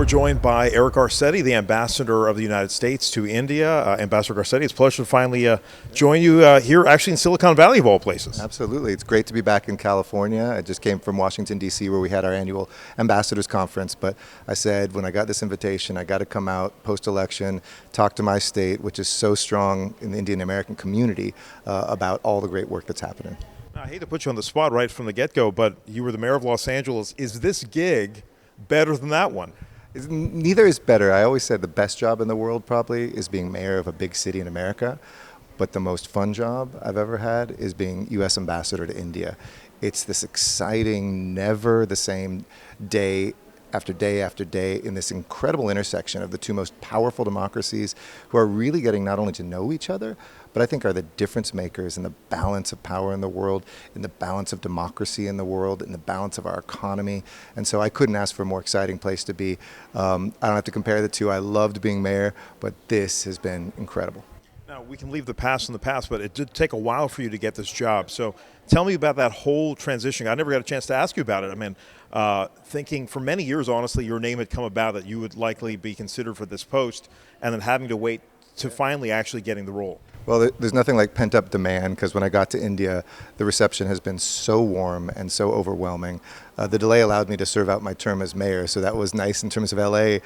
We're joined by Eric Garcetti, the ambassador of the United States to India. Ambassador Garcetti, it's a pleasure to finally join you here, actually in Silicon Valley of all places. Absolutely. It's great to be back in California. I just came from Washington, D.C., where we had our annual ambassadors conference. But I said, when I got this invitation, I got to come out post-election, talk to my state, which is so strong in the Indian American community, about all the great work that's happening. Now, I hate to put you on the spot right from the get-go, but you were the mayor of Los Angeles. Is this gig better than that one? Neither is better. I always said the best job in the world probably is being mayor of a big city in America, but the most fun job I've ever had is being U.S. ambassador to India. It's this exciting, never the same day after day after day in this incredible intersection of the two most powerful democracies who are really getting not only to know each other, but I think are the difference makers in the balance of power in the world, in the balance of democracy in the world, in the balance of our economy. And so I couldn't ask for a more exciting place to be. I don't have to compare the two. I loved being mayor, but this has been incredible. Now, we can leave the past in the past, but it did take a while for you to get this job. So tell me about that whole transition. I never got a chance to ask you about it. I mean, thinking for many years, honestly, your name had come about that you would likely be considered for this post, and then having to wait to finally actually getting the role. Well, there's nothing like pent-up demand, because when I got to India, the reception has been so warm and so overwhelming. The delay allowed me to serve out my term as mayor, so that was nice in terms of LA.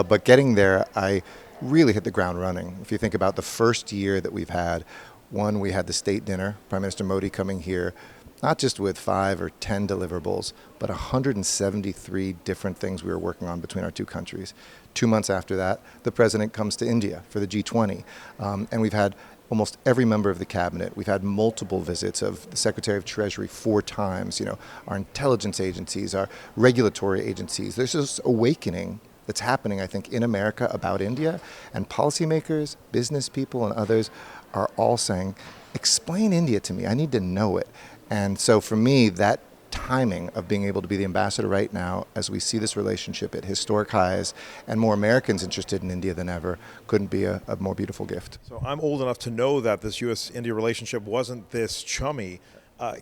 But getting there, I really hit the ground running. If you think about the first year that we've had, one, we had the state dinner, Prime Minister Modi coming here, not just with 5 or 10 deliverables, but 173 different things we were working on between our two countries. 2 months after that, the president comes to India for the G20, and we've had almost every member of the cabinet. We've had multiple visits of the Secretary of Treasury 4 times, our intelligence agencies, our regulatory agencies. There's this awakening that's happening, I think, in America about India, and policymakers, business people, and others are all saying, explain India to me. I need to know it. And so for me, that timing of being able to be the ambassador right now, as we see this relationship at historic highs and more Americans interested in India than ever, couldn't be a more beautiful gift. So I'm old enough to know that this U.S.-India relationship wasn't this chummy.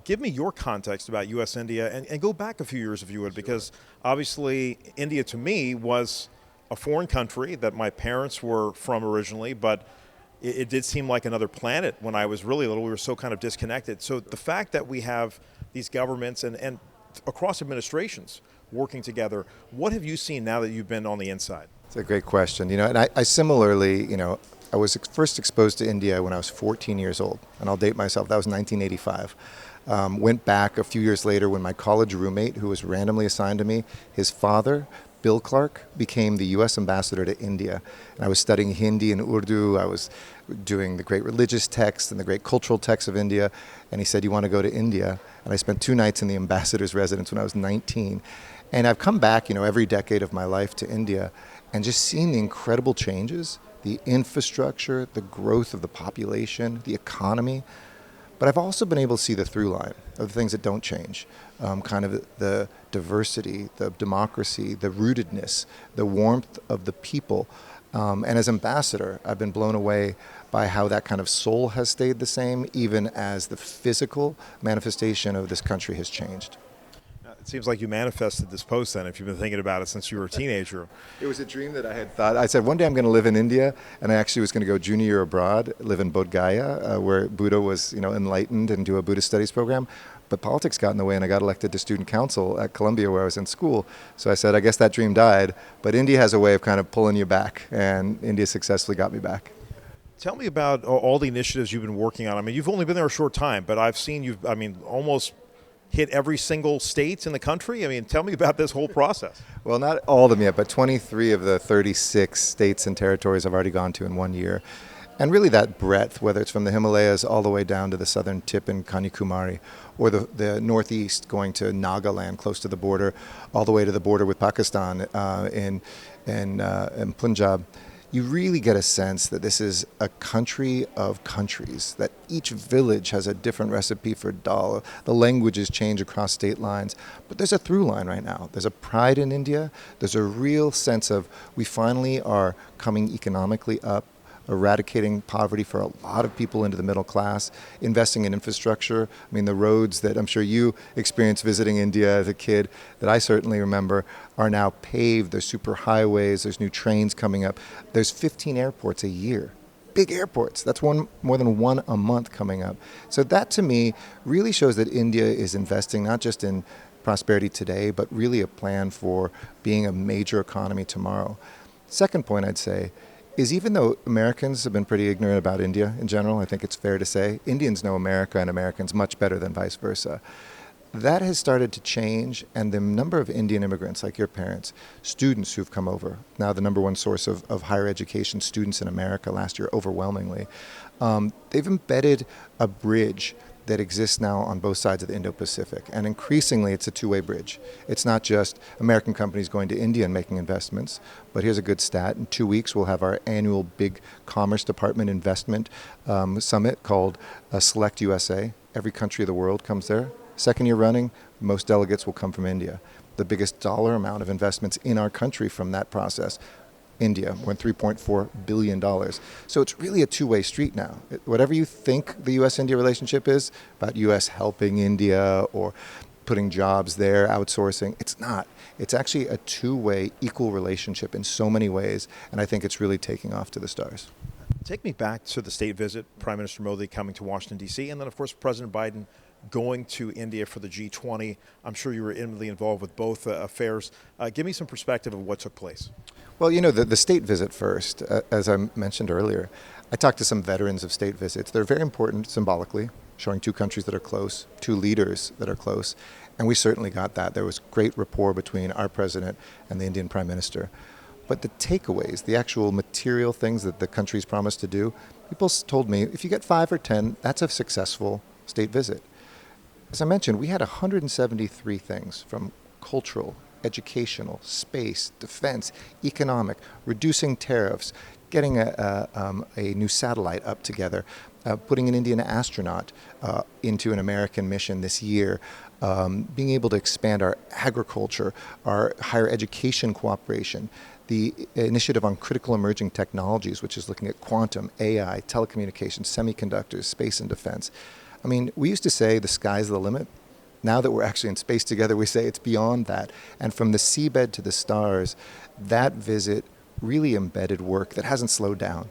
Give me your context about U.S.-India and go back a few years if you would, because obviously India to me was a foreign country that my parents were from originally, but it did seem like another planet when I was really little. We were so kind of disconnected. So the fact that we have these governments and across administrations working together, what have you seen now that you've been on the inside? It's a great question. And I similarly, I was first exposed to India when I was 14 years old, and I'll date myself. That was 1985. Went back a few years later when my college roommate, who was randomly assigned to me, his father, Bill Clark, became the U.S. ambassador to India. And I was studying Hindi and Urdu. I was doing the great religious texts and the great cultural texts of India. And he said, you want to go to India? And I spent 2 nights in the ambassador's residence when I was 19. And I've come back, every decade of my life to India and just seen the incredible changes, the infrastructure, the growth of the population, the economy. But I've also been able to see the through line of the things that don't change, kind of the diversity, the democracy, the rootedness, the warmth of the people. And as ambassador, I've been blown away by how that kind of soul has stayed the same, even as the physical manifestation of this country has changed. It seems like you manifested this post then, if you've been thinking about it since you were a teenager. It was a dream that I had thought. I said one day I'm going to live in India, and I actually was going to go junior year abroad, live in Bodh Gaya, where Buddha was enlightened, and do a Buddhist studies program. But politics got in the way, and I got elected to student council at Columbia, where I was in school. So I said, I guess that dream died. But India has a way of kind of pulling you back, and India successfully got me back. Tell me about all the initiatives you've been working on. I mean, you've only been there a short time, but I've seen you've, almost hit every single state in the country. I mean, tell me about this whole process. Well, not all of them yet, but 23 of the 36 states and territories I've already gone to in 1 year. And really that breadth, whether it's from the Himalayas all the way down to the southern tip in Kanyakumari, or the northeast going to Nagaland, close to the border, all the way to the border with Pakistan in Punjab, you really get a sense that this is a country of countries, that each village has a different recipe for dal. The languages change across state lines, but there's a through line right now. There's a pride in India. There's a real sense of we finally are coming economically up. eradicating poverty for a lot of people into the middle class, investing in infrastructure. I mean, the roads that I'm sure you experienced visiting India as a kid, that I certainly remember, are now paved. There's super highways, there's new trains coming up. There's 15 airports a year. Big airports. That's more than one a month coming up. So that to me really shows that India is investing not just in prosperity today, but really a plan for being a major economy tomorrow. Second point I'd say is, even though Americans have been pretty ignorant about India in general, I think it's fair to say, Indians know America and Americans much better than vice versa. That has started to change, and the number of Indian immigrants, like your parents, students who've come over, now the number one source of higher education students in America last year overwhelmingly, they've embedded a bridge that exists now on both sides of the Indo-Pacific. And increasingly, it's a two-way bridge. It's not just American companies going to India and making investments, but here's a good stat. In 2 weeks, we'll have our annual big Commerce Department investment summit called Select USA. Every country of the world comes there. Second year running, most delegates will come from India. The biggest dollar amount of investments in our country from that process, India, more than $3.4 billion. So it's really a two-way street now. Whatever you think the U.S.-India relationship is, about U.S. helping India or putting jobs there, outsourcing, it's not. It's actually a two-way, equal relationship in so many ways, and I think it's really taking off to the stars. Take me back to the state visit, Prime Minister Modi coming to Washington, D.C., and then, of course, President Biden going to India for the G20. I'm sure you were intimately involved with both affairs. Give me some perspective of what took place. Well, you know, the state visit first, as I mentioned earlier, I talked to some veterans of state visits. They're very important symbolically, showing two countries that are close, two leaders that are close, and we certainly got that. There was great rapport between our president and the Indian Prime Minister. But the takeaways, the actual material things that the countries promised to do, people told me, if you get 5 or 10, that's a successful state visit. As I mentioned, we had 173 things, from cultural, educational, space, defense, economic, reducing tariffs, getting a new satellite up together, putting an Indian astronaut into an American mission this year, being able to expand our agriculture, our higher education cooperation, the initiative on critical emerging technologies, which is looking at quantum, AI, telecommunications, semiconductors, space and defense. I mean, we used to say the sky's the limit. Now that we're actually in space together, we say it's beyond that. And from the seabed to the stars, that visit really embedded work that hasn't slowed down.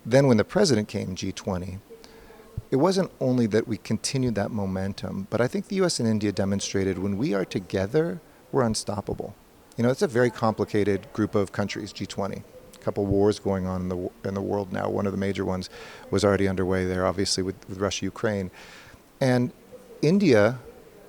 Then when the president came, G20, it wasn't only that we continued that momentum, but I think the U.S. and India demonstrated when we are together, we're unstoppable. You know, it's a very complicated group of countries, G20. Couple wars going on in the world now. One of the major ones was already underway there, obviously, with Russia, Ukraine. And India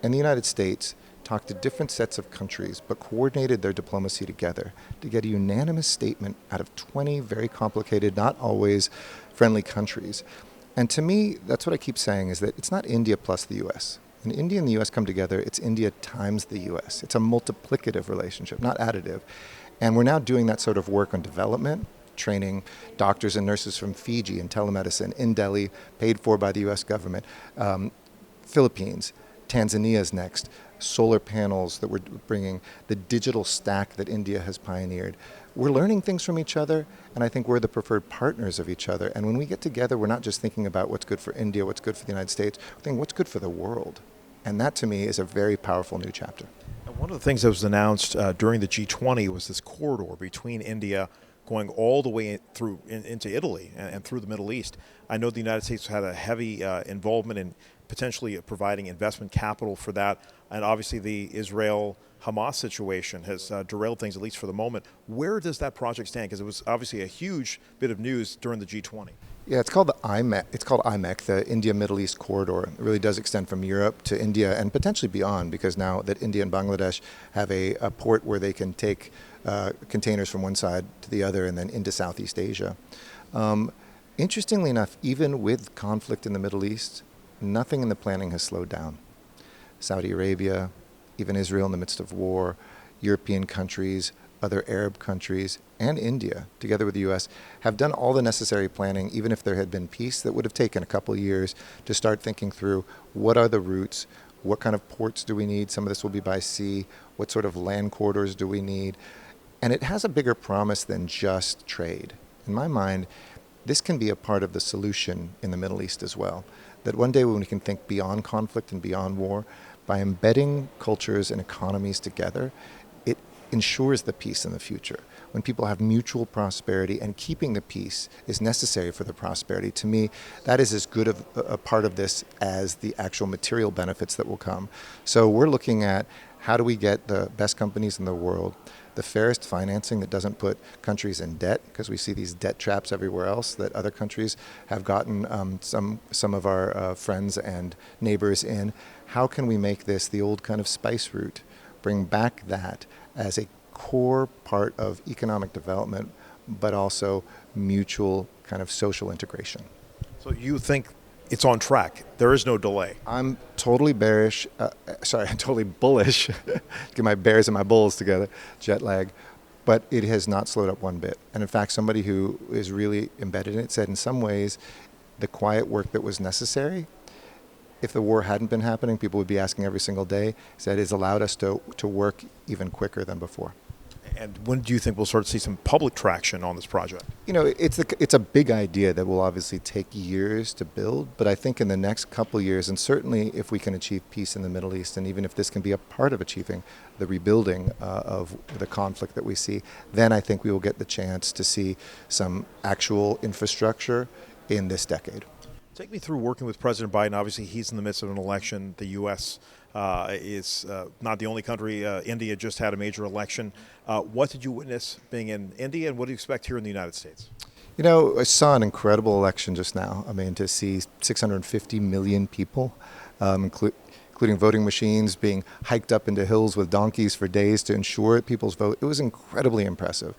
and the United States talked to different sets of countries, but coordinated their diplomacy together to get a unanimous statement out of 20 very complicated, not always friendly countries. And to me, that's what I keep saying, is that it's not India plus the U.S. When India and the U.S. come together, it's India times the U.S. It's a multiplicative relationship, not additive. And we're now doing that sort of work on development, training doctors and nurses from Fiji in telemedicine in Delhi, paid for by the U.S. government. Philippines, Tanzania's next, solar panels that we're bringing, the digital stack that India has pioneered. We're learning things from each other, and I think we're the preferred partners of each other. And when we get together, we're not just thinking about what's good for India, what's good for the United States, we're thinking what's good for the world. And that, to me, is a very powerful new chapter. One of the things that was announced during the G20 was this corridor between India going all the way through into Italy and through the Middle East. I know the United States had a heavy involvement in potentially providing investment capital for that. And obviously the Israel-Hamas situation has derailed things, at least for the moment. Where does that project stand? Because it was obviously a huge bit of news during the G20. Yeah, it's called the IMEC. It's called IMEC, the India-Middle East corridor. It really does extend from Europe to India and potentially beyond, because now that India and Bangladesh have a port where they can take containers from one side to the other and then into Southeast Asia. Interestingly enough, even with conflict in the Middle East, nothing in the planning has slowed down. Saudi Arabia, even Israel in the midst of war, European countries, other Arab countries, and India, together with the U.S., have done all the necessary planning, even if there had been peace, that would have taken a couple of years to start thinking through what are the routes, what kind of ports do we need, some of this will be by sea, what sort of land corridors do we need. And it has a bigger promise than just trade. In my mind, this can be a part of the solution in the Middle East as well. That one day when we can think beyond conflict and beyond war, by embedding cultures and economies together, it ensures the peace in the future. When people have mutual prosperity, and keeping the peace is necessary for the prosperity, to me, that is as good of a part of this as the actual material benefits that will come. So we're looking at how do we get the best companies in the world, the fairest financing that doesn't put countries in debt, because we see these debt traps everywhere else that other countries have gotten some of our friends and neighbors in. How can we make this the old kind of spice route, bring back that as a core part of economic development, but also mutual kind of social integration? So you think it's on track? There is no delay? I'm totally bearish. I'm totally bullish. Get my bears and my bulls together, jet lag. But it has not slowed up one bit. And in fact, somebody who is really embedded in it said in some ways the quiet work that was necessary, if the war hadn't been happening, people would be asking every single day, said it's allowed us to work even quicker than before. And when do you think we'll start to see some public traction on this project? You know, it's a big idea that will obviously take years to build, but I think in the next couple years, and certainly if we can achieve peace in the Middle East, and even if this can be a part of achieving the rebuilding of the conflict that we see, then I think we will get the chance to see some actual infrastructure in this decade. Take me through working with President Biden. Obviously, he's in the midst of an election. The U.S. Is not the only country. India just had a major election. What did you witness being in India, and what do you expect here in the United States? You know, I saw an incredible election just now. I mean, to see 650 million people, including voting machines being hiked up into hills with donkeys for days to ensure people's vote, it was incredibly impressive.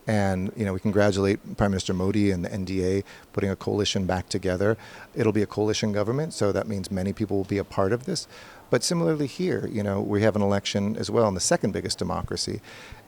And, you know, we congratulate Prime Minister Modi and the NDA putting a coalition back together. It'll be a coalition government, so that means many people will be a part of this. But similarly here, you know, we have an election as well in the second biggest democracy.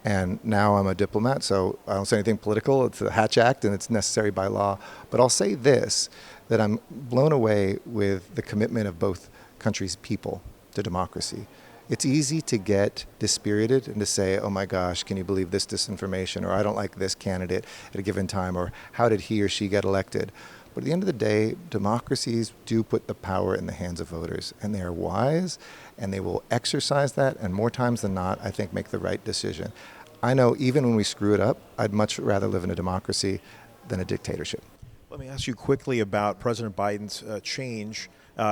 And now I'm a diplomat, so I don't say anything political. It's the Hatch Act, and it's necessary by law. But I'll say this, that I'm blown away with the commitment of both countries' people to democracy. It's easy to get dispirited and to say, oh my gosh, can you believe this disinformation? Or I don't like this candidate at a given time, or how did he or she get elected? But at the end of the day, democracies do put the power in the hands of voters, and they are wise, and they will exercise that, and more times than not, I think, make the right decision. I know even when we screw it up, I'd much rather live in a democracy than a dictatorship. Let me ask you quickly about President Biden's change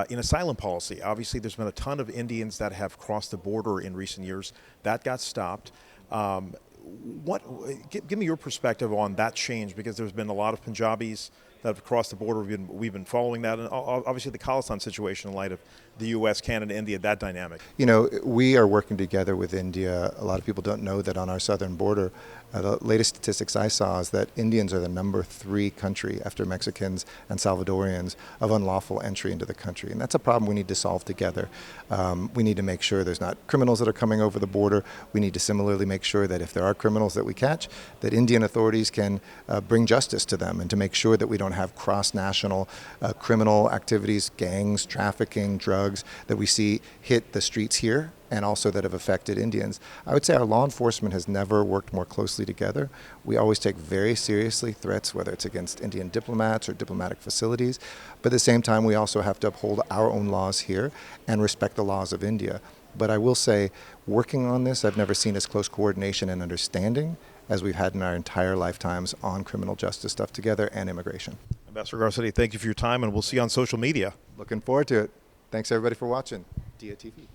in asylum policy. Obviously, there's been a ton of Indians that have crossed the border in recent years. That got stopped. Give me your perspective on that change, because there's been a lot of Punjabis that have crossed the border. We've been following that, and obviously the Khalistan situation in light of the U.S., Canada, India, that dynamic. You know, we are working together with India. A lot of people don't know that on our southern border, the latest statistics I saw is that Indians are the number 3 country after Mexicans and Salvadorians of unlawful entry into the country. And that's a problem we need to solve together. We need to make sure there's not criminals that are coming over the border. We need to similarly make sure that if there are criminals that we catch, that Indian authorities can bring justice to them, and to make sure that we don't have cross-national criminal activities, gangs, trafficking, drugs that we see hit the streets here, and also that have affected Indians. I would say our law enforcement has never worked more closely together. We always take very seriously threats, whether it's against Indian diplomats or diplomatic facilities. But at the same time, we also have to uphold our own laws here and respect the laws of India. But I will say, working on this, I've never seen as close coordination and understanding as we've had in our entire lifetimes on criminal justice stuff together and immigration. Ambassador Garcetti, thank you for your time, and we'll see you on social media. Looking forward to it. Thanks everybody for watching Diya TV.